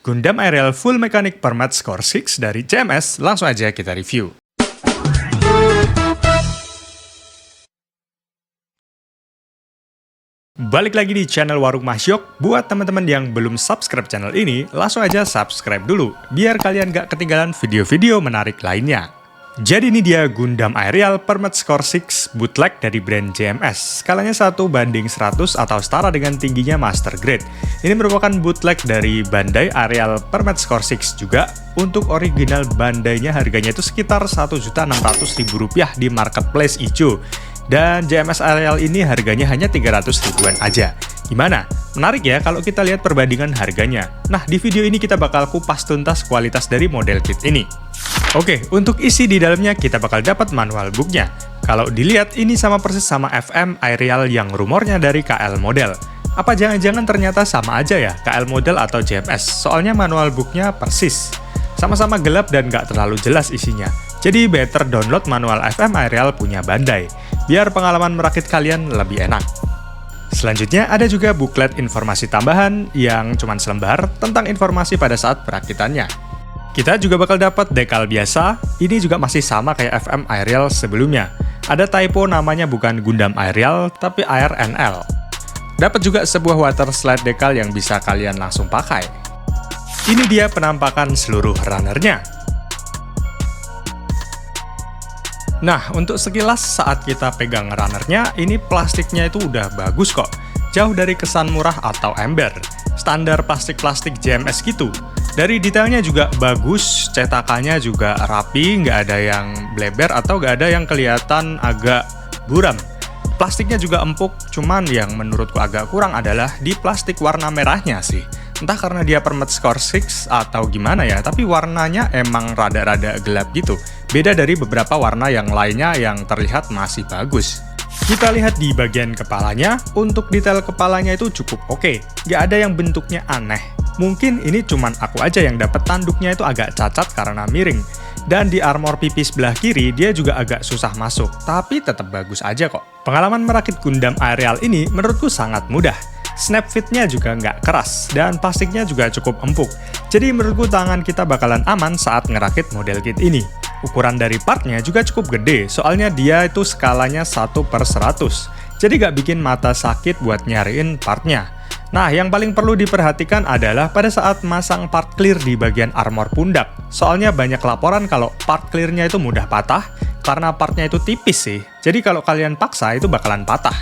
Gundam Aerial Full Mechanic Permat Score 6 dari JMS, langsung aja kita review. Balik lagi di channel Warung Masyok. Buat teman-teman yang belum subscribe channel ini, langsung aja subscribe dulu, biar kalian gak ketinggalan video-video menarik lainnya. Jadi ini dia Gundam Aerial Permat Score 6 bootleg dari brand JMS. Skalanya 1:100 atau setara dengan tingginya Master Grade. Ini merupakan bootleg dari Bandai Aerial Permat Score 6 juga. Untuk original Bandainya harganya itu sekitar Rp1.600.000 di marketplace ijo. Dan JMS Aerial ini harganya hanya 300 ribuan aja. Gimana? Menarik ya kalau kita lihat perbandingan harganya. Nah, di video ini kita bakal kupas tuntas kualitas dari model kit ini. Oke, untuk isi di dalamnya kita bakal dapat manual booknya. Kalau dilihat ini sama persis sama FM Aerial yang rumornya dari KL model. Apa jangan-jangan ternyata sama aja ya KL model atau JMS? Soalnya manual booknya persis. Sama-sama gelap dan nggak terlalu jelas isinya. Jadi better download manual FM Aerial punya Bandai, biar pengalaman merakit kalian lebih enak. Selanjutnya ada juga buklet informasi tambahan yang cuma selembar tentang informasi pada saat perakitannya. Kita juga bakal dapat dekal biasa, ini juga masih sama kayak FM Aerial sebelumnya. Ada typo namanya bukan Gundam Aerial, tapi ARNL. Dapat juga sebuah water slide dekal yang bisa kalian langsung pakai. Ini dia penampakan seluruh runnernya. Nah, untuk sekilas saat kita pegang runnernya, ini plastiknya itu udah bagus kok. Jauh dari kesan murah atau ember. Standar plastik-plastik JMS gitu. Dari detailnya juga bagus, cetakannya juga rapi, nggak ada yang bleber atau nggak ada yang kelihatan agak buram. Plastiknya juga empuk, cuman yang menurutku agak kurang adalah di plastik warna merahnya sih. Entah karena dia Permat Score 6 atau gimana ya, tapi warnanya emang rada-rada gelap gitu. Beda dari beberapa warna yang lainnya yang terlihat masih bagus. Kita lihat di bagian kepalanya, untuk detail kepalanya itu cukup oke. Nggak ada yang bentuknya aneh. Mungkin ini cuman aku aja yang dapat tanduknya itu agak cacat karena miring. Dan di armor pipi sebelah kiri, dia juga agak susah masuk, tapi tetap bagus aja kok. Pengalaman merakit Gundam Aerial ini menurutku sangat mudah. Snap fit-nya juga nggak keras, dan plastiknya juga cukup empuk. Jadi menurutku tangan kita bakalan aman saat ngerakit model kit ini. Ukuran dari partnya juga cukup gede, soalnya dia itu skalanya 1/100. Jadi nggak bikin mata sakit buat nyariin partnya. Nah, yang paling perlu diperhatikan adalah pada saat masang part clear di bagian armor pundak. Soalnya banyak laporan kalau part clear-nya itu mudah patah, karena partnya itu tipis sih. Jadi kalau kalian paksa itu bakalan patah.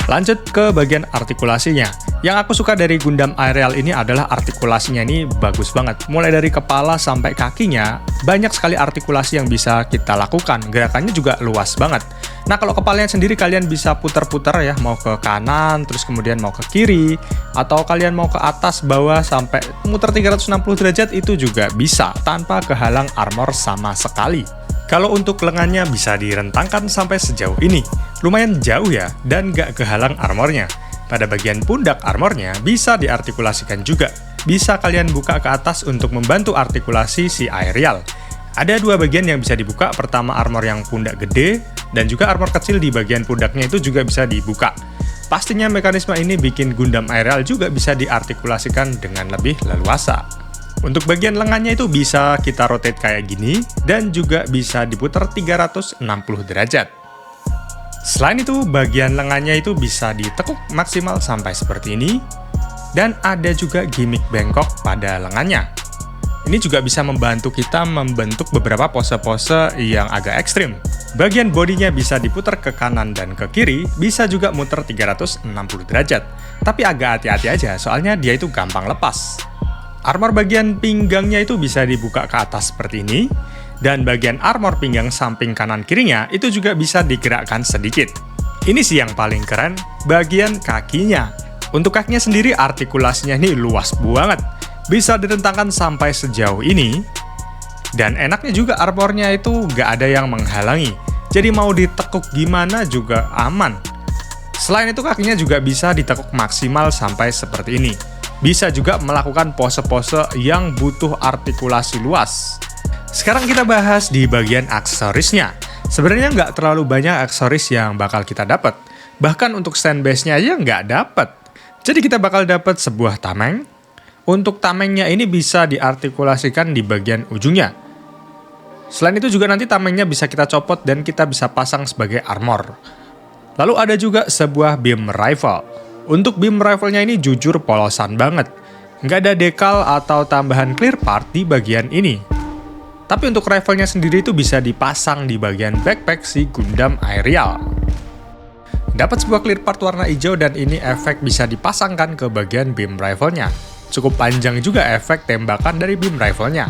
Lanjut ke bagian artikulasinya. Yang aku suka dari Gundam Aerial ini adalah artikulasinya ini bagus banget. Mulai dari kepala sampai kakinya, banyak sekali artikulasi yang bisa kita lakukan. Gerakannya juga luas banget. Nah, kalau kepalanya sendiri kalian bisa putar-putar ya, mau ke kanan, terus kemudian mau ke kiri, atau kalian mau ke atas, bawah, sampai muter 360 derajat itu juga bisa, tanpa kehalang armor sama sekali. Kalau untuk lengannya bisa direntangkan sampai sejauh ini. Lumayan jauh ya, dan gak kehalang armornya. Pada bagian pundak armornya bisa diartikulasikan juga. Bisa kalian buka ke atas untuk membantu artikulasi si Aerial. Ada dua bagian yang bisa dibuka, pertama armor yang pundak gede, dan juga armor kecil di bagian pundaknya itu juga bisa dibuka. Pastinya mekanisme ini bikin Gundam Aerial juga bisa diartikulasikan dengan lebih leluasa. Untuk bagian lengannya itu bisa kita rotate kayak gini, dan juga bisa diputar 360 derajat. Selain itu, bagian lengannya itu bisa ditekuk maksimal sampai seperti ini, dan ada juga gimmick bengkok pada lengannya. Ini juga bisa membantu kita membentuk beberapa pose-pose yang agak ekstrim. Bagian bodinya bisa diputar ke kanan dan ke kiri, bisa juga muter 360 derajat. Tapi agak hati-hati aja, soalnya dia itu gampang lepas. Armor bagian pinggangnya itu bisa dibuka ke atas seperti ini, dan bagian armor pinggang samping kanan kirinya itu juga bisa digerakkan sedikit. Ini sih yang paling keren, bagian kakinya. Untuk kakinya sendiri artikulasinya ini luas banget, bisa direntangkan sampai sejauh ini, dan enaknya juga armornya itu nggak ada yang menghalangi, jadi mau ditekuk gimana juga aman. Selain itu kakinya juga bisa ditekuk maksimal sampai seperti ini. Bisa juga melakukan pose-pose yang butuh artikulasi luas. Sekarang kita bahas di bagian aksesorisnya. Sebenarnya nggak terlalu banyak aksesoris yang bakal kita dapat. Bahkan untuk stand base-nya aja nggak dapat. Jadi kita bakal dapat sebuah tameng, Untuk tamengnya ini bisa diartikulasikan di bagian ujungnya. Selain itu juga nanti tamengnya bisa kita copot dan kita bisa pasang sebagai armor. Lalu ada juga sebuah beam rifle. Untuk beam rifle-nya ini jujur polosan banget. Nggak ada decal atau tambahan clear part di bagian ini. Tapi untuk rifle-nya sendiri itu bisa dipasang di bagian backpack si Gundam Aerial. Dapat sebuah clear part warna hijau dan ini efek bisa dipasangkan ke bagian beam rifle-nya. Cukup panjang juga efek tembakan dari beam rifle-nya.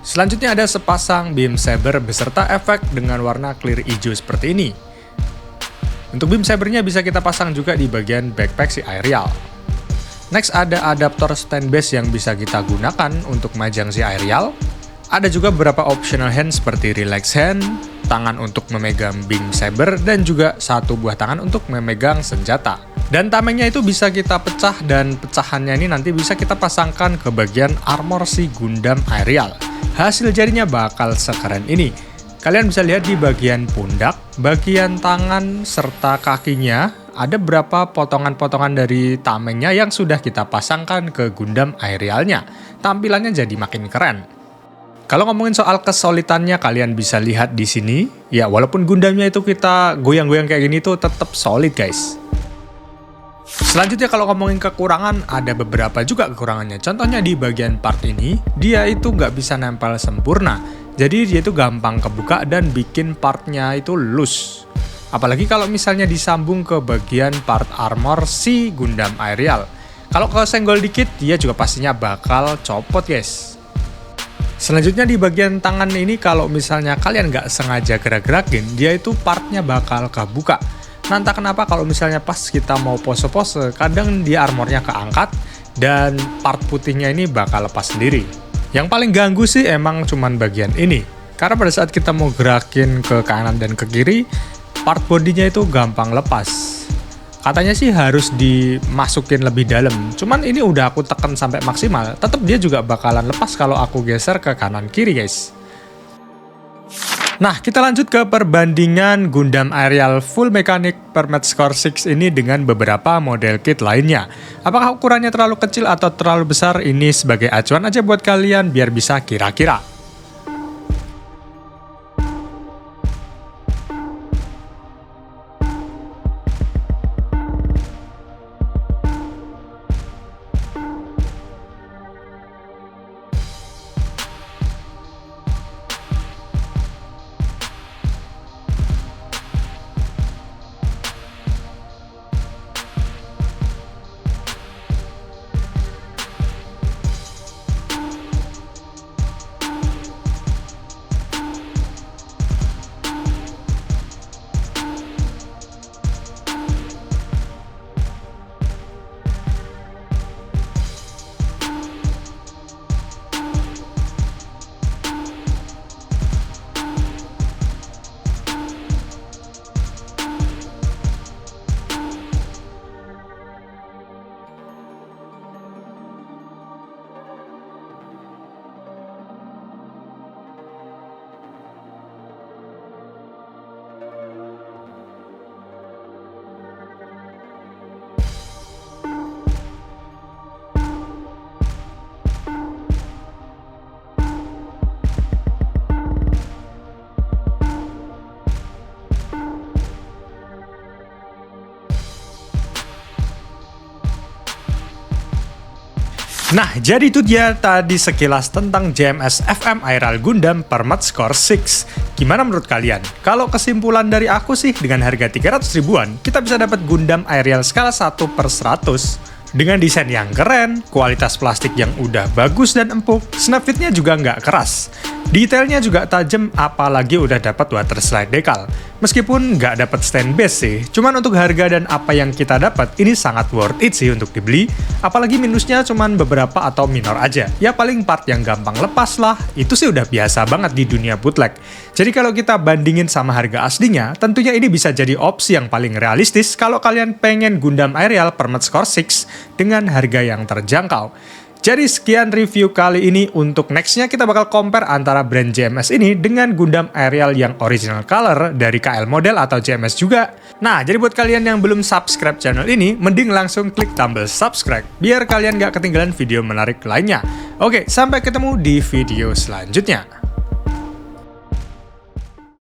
Selanjutnya ada sepasang beam saber beserta efek dengan warna clear hijau seperti ini. Untuk beam sabernya bisa kita pasang juga di bagian backpack si Aerial. Next ada adaptor stand base yang bisa kita gunakan untuk majang si Aerial. Ada juga beberapa optional hand seperti relax hand, tangan untuk memegang beam saber, dan juga satu buah tangan untuk memegang senjata. Dan tamengnya itu bisa kita pecah dan pecahannya ini nanti bisa kita pasangkan ke bagian armor si Gundam Aerial. Hasil jadinya bakal sekeren ini. Kalian bisa lihat di bagian pundak, bagian tangan, serta kakinya ada beberapa potongan-potongan dari tamengnya yang sudah kita pasangkan ke Gundam Aerialnya. Tampilannya jadi makin keren. Kalau ngomongin soal kesolidannya, kalian bisa lihat di sini. Ya, walaupun Gundamnya itu kita goyang-goyang kayak gini tuh tetap solid, guys. Selanjutnya kalau ngomongin kekurangan, ada beberapa juga kekurangannya. Contohnya di bagian part ini, dia itu nggak bisa nempel sempurna. Jadi dia itu gampang kebuka dan bikin partnya itu loose. Apalagi kalau misalnya disambung ke bagian part armor si Gundam Aerial. Kalau kesenggol dikit, dia juga pastinya bakal copot, guys. Selanjutnya di bagian tangan ini, kalau misalnya kalian nggak sengaja gerak-gerakin, dia itu partnya bakal kebuka. Nah, entah kenapa kalau misalnya pas kita mau pose-pose, kadang dia armornya keangkat dan part putihnya ini bakal lepas sendiri. Yang paling ganggu sih emang cuman bagian ini. Karena pada saat kita mau gerakin ke kanan dan ke kiri, part bodinya itu gampang lepas. Katanya sih harus dimasukin lebih dalam. Cuman ini udah aku tekan sampai maksimal, tetap dia juga bakalan lepas kalau aku geser ke kanan kiri, guys. Nah, kita lanjut ke perbandingan Gundam Aerial Full Mechanic Permat Score 6 ini dengan beberapa model kit lainnya. Apakah ukurannya terlalu kecil atau terlalu besar? Ini sebagai acuan aja buat kalian biar bisa kira-kira. Nah, jadi itu dia tadi sekilas tentang JMS FM Aerial Gundam Permat Score 6. Gimana menurut kalian? Kalau kesimpulan dari aku sih, dengan harga 300 ribuan, kita bisa dapat Gundam Aerial skala 1/100. Dengan desain yang keren, kualitas plastik yang udah bagus dan empuk, snap fitnya juga nggak keras. Detailnya juga tajam, apalagi udah dapat water slide decal. Meskipun nggak dapat stand base sih, cuman untuk harga dan apa yang kita dapat, ini sangat worth it sih untuk dibeli. Apalagi minusnya cuman beberapa atau minor aja. Ya paling part yang gampang lepas lah, itu sih udah biasa banget di dunia bootleg. Jadi kalau kita bandingin sama harga aslinya, tentunya ini bisa jadi opsi yang paling realistis kalau kalian pengen Gundam Aerial Permat Score 6 dengan harga yang terjangkau. Jadi sekian review kali ini. Untuk nextnya kita bakal compare antara brand JMS ini dengan Gundam Aerial yang original color dari KL model atau JMS juga. Nah, jadi buat kalian yang belum subscribe channel ini, mending langsung klik tombol subscribe biar kalian gak ketinggalan video menarik lainnya. Oke, sampai ketemu di video selanjutnya.